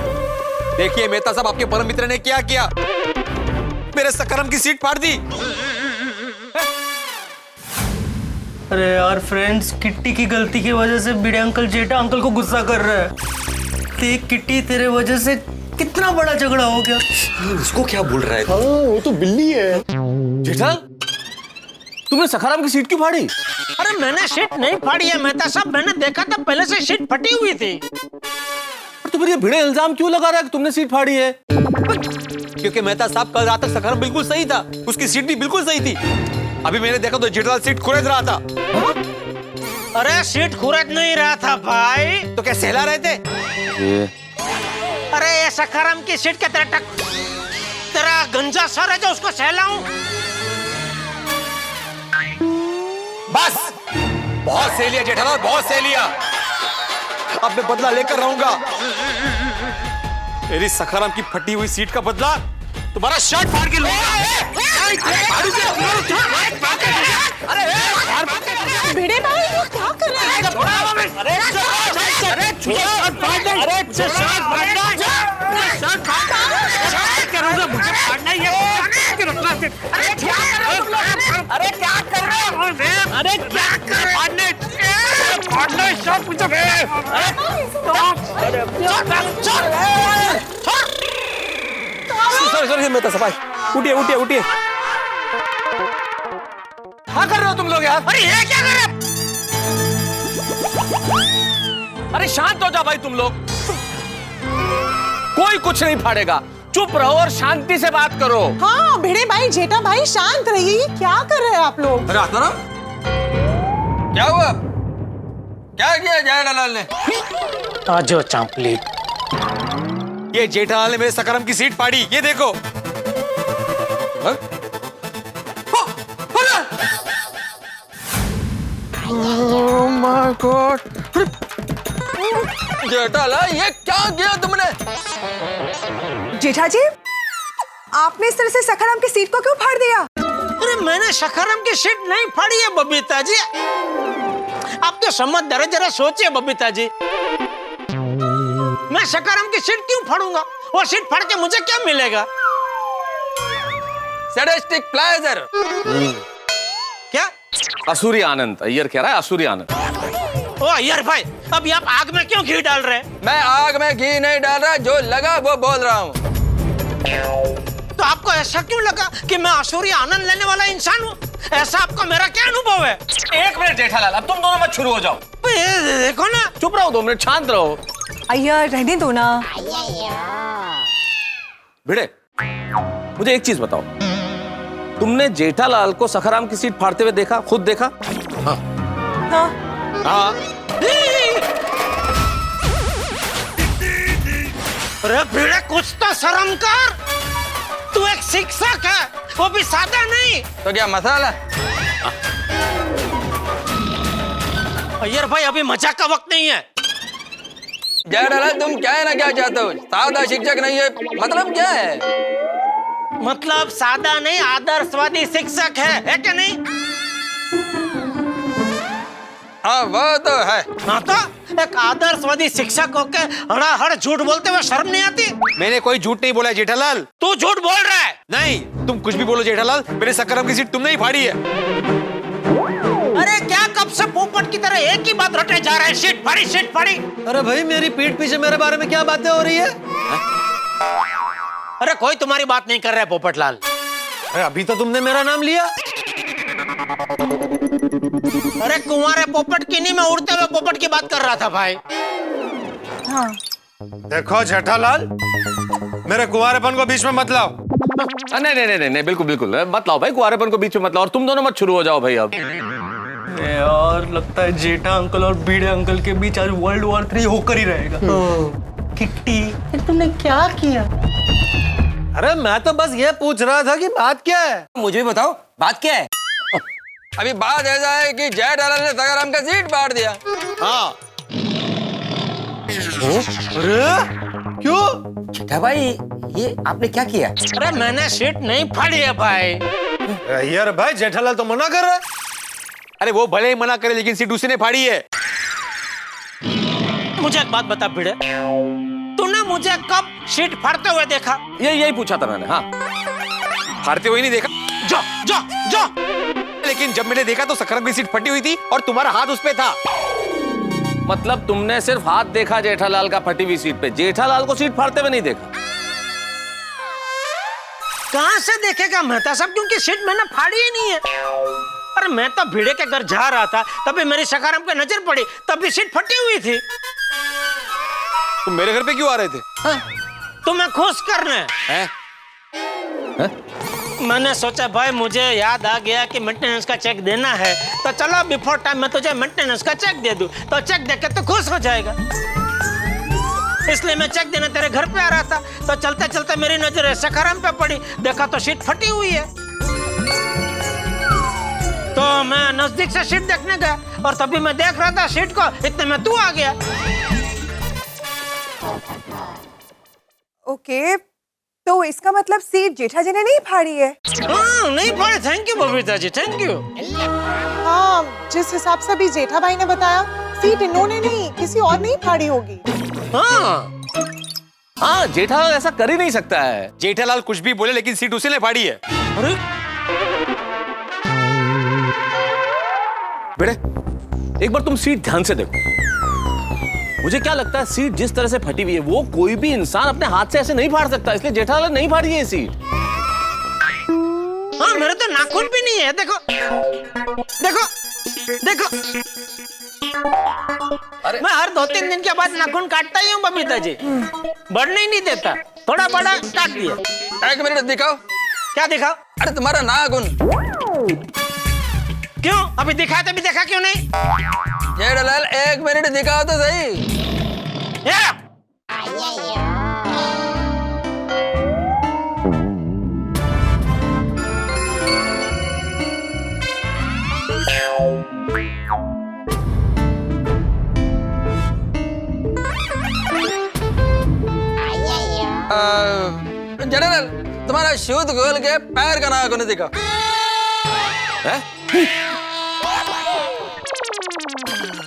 देखिए मेहता साहब, आपके परम मित्र ने क्या किया, मेरे सखाराम की सीट फाड़ दी। अरे यार फ्रेंड्स, किट्टी की गलती की वजह से भिड़े अंकल जेठा अंकल को गुस्सा कर रहा है। देख किट्टी, तेरे वजह से कितना बड़ा झगड़ा हो गया। उसको क्या बोल रहा है? हाँ, वो तो बिल्ली है। जेठालाल तुमने सखाराम की सीट क्यों फाड़ी? अरे मैंने सीट नहीं फाड़ी है मेहता साहब, मैंने देखा था पहले से सीट फटी हुई थी। तो फिर ये भिड़े इल्जाम क्यों लगा रहा है कि तुमने सीट फाड़ी है? क्योंकि मेहता साहब कल रात तक सखाराम बिल्कुल सही था, उसकी सीट भी बिल्कुल सही थी। अभी मैंने देखा तो जेठालाल सीट खुरेद रहा था। अरे सीट खुरेद नहीं रहा था भाई। तो क्या सहला रहे थे? अरे ये सखाराम की सीट के तेरा गंजा सर है जो उसको सहलाऊं? बस बहुत सह लिया जेठालाल, बहुत सह लिया। अब मैं बदला लेकर रहूंगा। मेरी सखाराम की फटी हुई सीट का बदला तुम्हारा शर्ट फाड़ के लूंगा। भिड़े भाई वो क्या कर रहे हैं? सॉरी मेहता साहब, उठिए उठिए उठिए। क्या कर रहे हो तुम लोग यार? अरे ये क्या कर रहे हो? अरे शांत हो जाओ भाई तुम लोग। कोई कुछ नहीं फाड़ेगा, चुप रहो और शांति से बात करो। हाँ भिड़े भाई, जेठा भाई शांत रहिए। क्या कर रहे हैं आप लोग? अरे आत्माराम, क्या हुआ? क्या किया जेठालाल ने? आजो चांपली। ये जेठालाल ने मेरे सखाराम की सीट फाड़ी, ये देखो। Oh my God! जेठालाल ये क्या किया तुमने? जेठा जी, आपने इस तरह से सखाराम की सीट को क्यों फाड़ दिया? अरे मैंने सखाराम की सीट नहीं फाड़ी है बबीता जी। आप तो समझदार है, जरा सोचिए बबीता जी। मैं सखाराम की सीट क्यों फाड़ूंगा? वो सीट फाड़ के मुझे क्या मिलेगा? Sadistic pleasure. क्या? असुरी आनंद, अय्यर कह रहा है असुरी आनंद। ओ अय्यर भाई, अभी आप आग में क्यों घी डाल रहे हैं? मैं आग में घी नहीं डाल रहा, जो लगा वो बोल रहा हूँ। तो आपको ऐसा क्यों लगा कि मैं असुरी आनंद लेने वाला इंसान हूँ? ऐसा आपको मेरा क्या अनुभव है? एक मिनट जेठालाल, अब तुम दोनों मत शुरू हो जाओ। देखो ना, चुप रहो 2 मिनट, शांत रहो। अय्यर रहने दो ना। भिड़े, मुझे एक चीज बताओ, तुमने जेठालाल को सखाराम की सीट फाड़ते हुए देखा? खुद देखा? हाँ। हाँ। अरे भिड़े, कुछ तो शर्म कर। तू एक शिक्षक है, वो भी सादा नहीं। तो क्या मसाला? अय्यर भाई, अभी मजाक का वक्त नहीं है। जेठालाल तुम क्या है ना क्या चाहते हो? सादा शिक्षक नहीं है मतलब क्या है? मतलब सादा नहीं, आदर्शवादी शिक्षक है क्या नहीं? हाँ वो तो है। हाँ तो एक आदर्शवादी शिक्षक होके हड़ झूठ बोलते हुए शर्म नहीं आती? मैंने कोई झूठ नहीं बोला जेठालाल। तू झूठ बोल रहा है। नहीं, तुम कुछ भी बोलो जेठालाल, मेरे सखाराम की सीट तुमने ही फाड़ी है। अरे क्या कब से पोपट की तरह एक ही बात रटे जा रहा है? सीट फाड़ी, सीट फाड़ी। अरे भाई, मेरी पीठ पीछे मेरे बारे में क्या बातें हो रही है? अरे कोई तुम्हारी बात नहीं कर रहा है पोपटलाल। अरे अभी तो तुमने मेरा नाम लिया। अरे कुंवारे पोपट की नहीं, मैं उड़ते हुए पोपट की बात कर रहा था भाई। हाँ। देखो जेठालाल, मेरे कुंवारेपन को बीच में मत लाओ। नहीं नहीं नहीं नहीं, बिल्कुल बिल्कुल मत लाओ भाई, कुंवारेपन को बीच में मत लाओ। और तुम दोनों मत शुरू हो जाओ भाई अब। यार लगता है जेठा अंकल और बीड़े अंकल के बीच आज World War 3 होकर ही रहेगा। किट्टी, तुमने क्या किया? अरे मैं तो बस ये पूछ रहा था कि बात क्या है। मुझे भी बताओ बात क्या है? अभी बात ऐसा है कि जेठालाल ने सखाराम का सीट फाड़ दिया। हाँ। अरे क्यों? जेठा भाई ये आपने क्या किया? अरे मैंने सीट नहीं फाड़ी है भाई। यार भाई, जेठालाल तो मना कर रहा है। अरे वो भले ही मना करे, लेकिन सीट उसी ने फाड़ी है। मुझे एक बात बता भिड़े, तूने मुझे कब सीट फाड़ते हुए देखा? यही पूछा था मैंने। हाँ, फाड़ते हुए नहीं देखा। जा जा जा। लेकिन जब मैंने देखा तो सखाराम की सीट फटी हुई थी और तुम्हारा हाथ उस पे था। मतलब तुमने सिर्फ हाथ देखा जेठालाल का फटी हुई सीट पे, जेठालाल को सीट फाड़ते हुए नहीं देखा? कहां से देखेगा मेहता साहब, क्योंकि सीट मैंने फाड़ी ही नहीं है। अरे मैं तो भिड़े के घर जा रहा था, तभी मेरी सखाराम पे नजर पड़ी, तभी सीट फटी हुई थी। तुम मेरे घर पे क्यों आ रहे थे? तुम्हें खुश करने। मैंने सोचा भाई, मुझे याद आ गया कि मेंटेनेंस का चेक देना है, तो चलो बिफोर टाइम मैं तुझे मेंटेनेंस का चेक दे दूं, तो चेक देके तो खुश हो जाएगा। इसलिए मैं चेक देने तेरे घर पे आ रहा था, तो चलते चलते मेरी नजर सखाराम पे पड़ी, देखा तो सीट फटी हुई है। तो मैं नजदीक से सीट देखने गया, और तभी मैं देख रहा था सीट को, इतने में तू आ गया। ओके, तो इसका मतलब सीट जेठा जी ने नहीं फाड़ी है? हाँ, नहीं फाड़ी। Thank you Babita ji, thank you. हाँ, जिस हिसाब से अभी जेठा भाई ने बताया, सीट इन्होंने नहीं किसी और ने ही फाड़ी होगी। हाँ, जेठालाल ऐसा कर ही नहीं सकता है। जेठालाल कुछ भी बोले, लेकिन सीट उसी ने फाड़ी है। अरे बेटे, एक बार तुम सीट ध्यान से देखो। मुझे क्या लगता है, सीट जिस तरह से फटी हुई है, वो कोई भी इंसान अपने हाथ से ऐसे नहीं फाड़ सकता, इसलिए जेठालाल नहीं फाड़ी है सीट। हाँ, मेरे तो नाखून भी नहीं है, देखो देखो देखो। अरे मैं हर 2-3 दिन के बाद नाखून काटता ही हूँ बबीता जी, बढ़ने ही नहीं देता, थोड़ा बड़ा काट दिया। 1 मिनट दिखाओ। क्या दिखाओ? अरे तुम्हारा नाखून। क्यों? अभी दिखा तो भी देखा क्यों नहीं? जेठालाल 1 मिनट दिखाओ तो सही। जनरल, तुम्हारा शूज खोल के पैर का नाखून दिखा।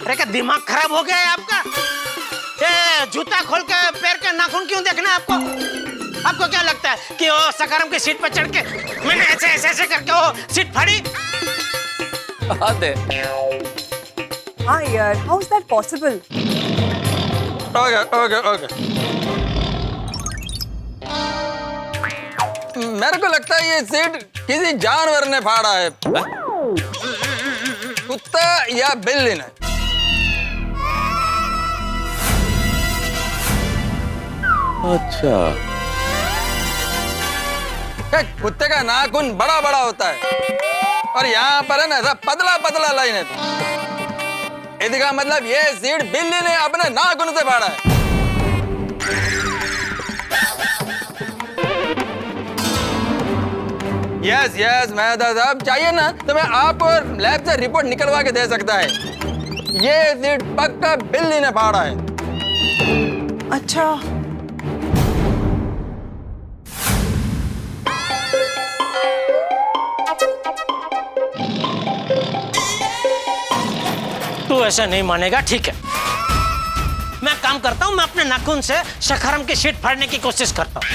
अरे क्या दिमाग खराब हो गया है आपका? जूता खोल के पैर के नाखून क्यों देखना है आपको? आपको क्या लगता है कि वो सकारम की सीट पर चढ़ के मैंने ऐसे ऐसे ऐसे करके वो सीट फाड़ी? हाँ यार, how is that possible? Okay. मेरे को लगता है ये सीट किसी जानवर ने फाड़ा है, कुत्ता या बिल्ली ने। अच्छा, कुत्ते का नाखून बड़ा बड़ा होता है और यहाँ पर है ना ऐसा पतला पतला लाइन है। इसका मतलब ये सीट बिल्ली ने अपने नाखून से फाड़ा है। यस मेहता साहब, चाहिए ना तो मैं आप और लैब से रिपोर्ट निकलवा के दे सकता है। ये सीट पक्का बिल्ली ने फाड़ा है। अच्छा, तू ऐसा नहीं मानेगा, ठीक है। मैं काम करता हूँ, मैं अपने नाखून से सखाराम की सीट फाड़ने की कोशिश करता हूँ।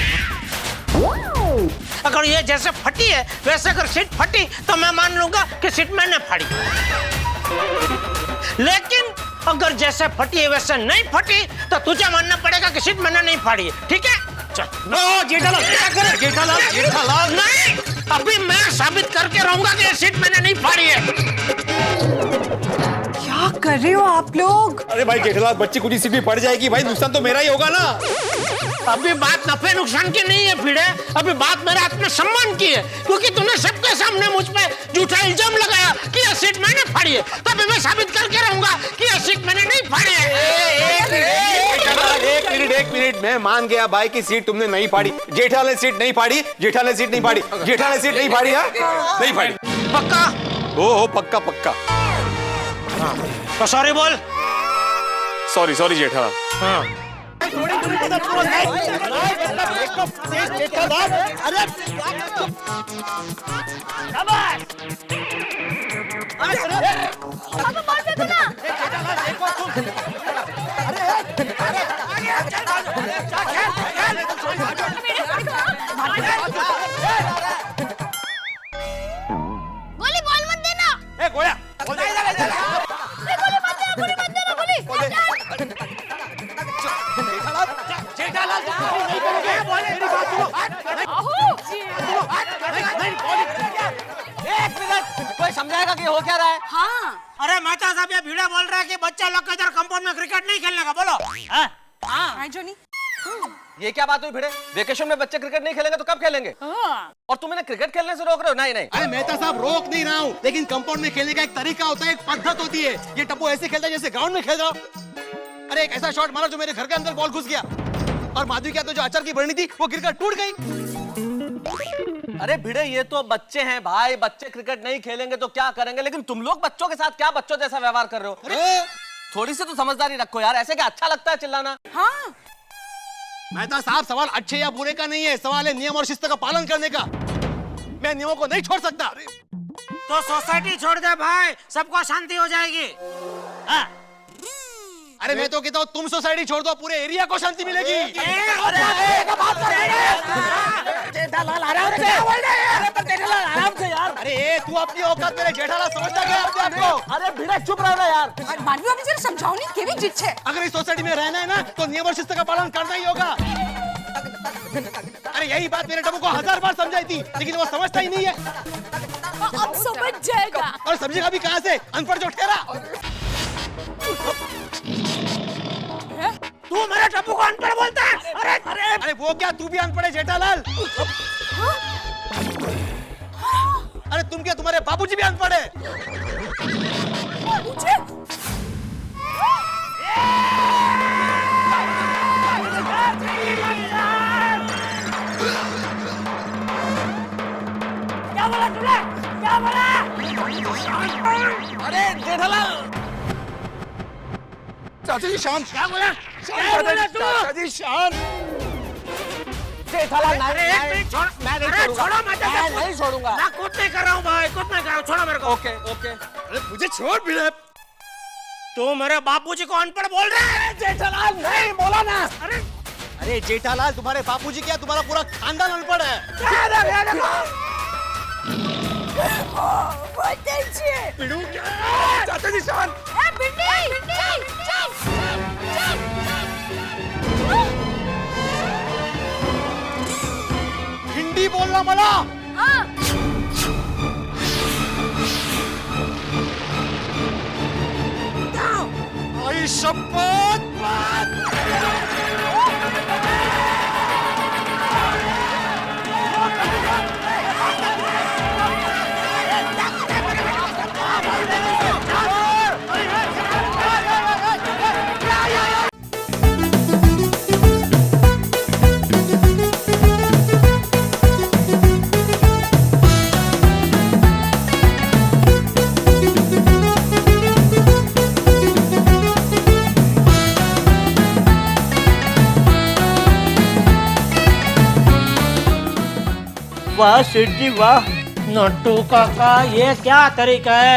अगर ये जैसे फटी है वैसे अगर सीट फटी तो मैं मान लूंगा कि सीट मैंने फाड़ी। लेकिन अगर जैसे फटी है वैसे नहीं फटी तो तुझे मानना पड़ेगा कि सीट मैंने नहीं फाड़ी है, ठीक है? चल। जेठालाल क्या करे? जेठालाल नहीं, अभी मैं साबित करके रहूंगा कि ये सीट मैंने नहीं फाड़ी है। क्या कर रहे हो आप लोग? अरे भाई जेठालाल, बच्ची कुछ सीट भी पड़ जाएगी भाई, नुकसान तो मेरा ही होगा ना। अभी बात नफे नुकसान की नहीं है भिड़े, अभी बात मेरे आत्मसम्मान की है, क्योंकि तूने सबके सामने मुझ पे झूठा इल्जाम लगाया कि यह सीट मैंने फाड़ी है। तभी मैं साबित करके रहूंगा कि यह सीट मैंने नहीं फाड़ी है। एक मिनट, मैं मान गया भाई की सीट तुमने नहीं फाड़ी। जेठालाल ने सीट नहीं फाड़ी, जेठालाल ने सीट नहीं फाड़ी, जेठालाल ने सीट नहीं फाड़ी। नहीं फाड़ी पक्का? ओ पक्का पक्का। तो सॉरी बोल। सॉरी जेठालाल। हाँ। गोली बॉल मत देना। ए गोया, गोली मत देना, गोली। जेठालाल नहीं करोगे? मेरी बात सुनो। एक मिनट, कोई समझाएगा कि हो क्या रहा है? हाँ। अरे मेहता साहब, ये भिड़े बोल रहा है कि बच्चा लोग इधर कंपाउंड में क्रिकेट नहीं खेलने का, बोलो। हाँ जोनी, ये क्या बात हुई भिड़े? वेकेशन में बच्चे क्रिकेट नहीं खेलेंगे तो कब खेलेंगे? और तुम इन्हें क्रिकेट खेलने से रोक रहे हो? नहीं। अरे मेहता साहब, रोक नहीं रहा हूँ, लेकिन कंपाउंड में खेलने का एक तरीका होता है, एक पद्धत होती है। ये टप्पू ऐसे खेलता है जैसे ग्राउंड में खेल रहा हो। अरे एक ऐसा शॉट मारा जो मेरे घर के अंदर बॉल घुस गया, और माधवी क्या तो जो अचार की बरनी थी वो गिरकर टूट गई। अरे भिड़े, ये तो बच्चे हैं भाई, बच्चे क्रिकेट नहीं खेलेंगे तो क्या करेंगे? लेकिन तुम लोग बच्चों के साथ क्या बच्चों जैसा व्यवहार कर रहे हो? थोड़ी सी तो समझदारी रखो यार, ऐसे क्या अच्छा लगता है चिल्लाना? हाँ। मेहता साहब, सवाल अच्छे या बुरे का नहीं है, सवाल है नियम और शिस्त का पालन करने का। मैं नियमों को नहीं छोड़ सकता। तो सोसाइटी छोड़ दे भाई, सबको शांति हो जाएगी। अरे मैं तो कहता हूँ तुम सोसाइटी छोड़ दो, पूरे एरिया को शांति मिलेगी। अरे तू अपनी औकात मेरे जेठालाल समझता क्या अपने आप को? अरे भिड़े चुप रहो ना यार। माधवी अभी जरा समझाओ नहीं, केवी जित है। अगर इस सोसाइटी में रहना है ना तो नियम और शिस्त का पालन करना ही होगा। अरे यही बात मेरे टप्पू को 1000 बार समझाई थी, लेकिन वो समझता ही नहीं है। अब समझ जाएगा। और समझेगा भी कहाँ से, अनपढ़ जो ठहरा। तू मेरे टप्पू को अनपढ़ बोलता है? अरे वो क्या, तू भी अनपढ़ है जेठालाल? अरे तुम क्या, तुम्हारे बाबूजी भी अनपढ़ है? क्या बोला तूने? क्या बोला? अरे जेठालाल, चाचा जी शांत। क्या बोला? चाचा जी शांत। जेठालाल नहीं छोड़ मैं नहीं छोड़ूंगा मैं नहीं छोड़ूंगा मैं कुछ नहीं कर रहा हूँ भाई कुछ नहीं कर रहा हूँ छोड़ो मेरे को ओके ओके अरे मुझे छोड़ भिड़े तू मेरे बापूजी को अनपढ़ बोल रहा है जेठालाल नहीं बोला ना अरे जेठालाल तुम्हारे बापूजी क्या तुम्हारा पूरा खानदान अनपढ़ है पिड़ू क्या चाचा जी शान हिंदी बोलना मला आई शपथ वाह सेठ जी वाह नट्टू काका ये क्या तरीका है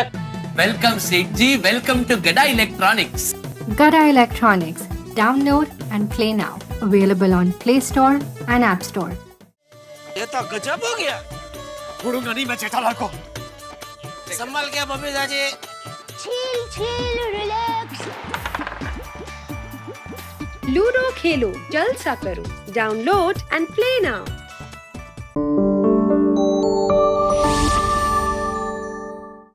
welcome Seth ji welcome to Gada electronics Gada Electronics. Download and play now. Available on Play Store and App Store. ये तो गजब हो गया छोड़ूंगा नहीं मैं जेठालाल को संभल के बबी दादी chill chill relax लूडो खेलो जलसा करो डाउनलोड एंड प्ले नाउ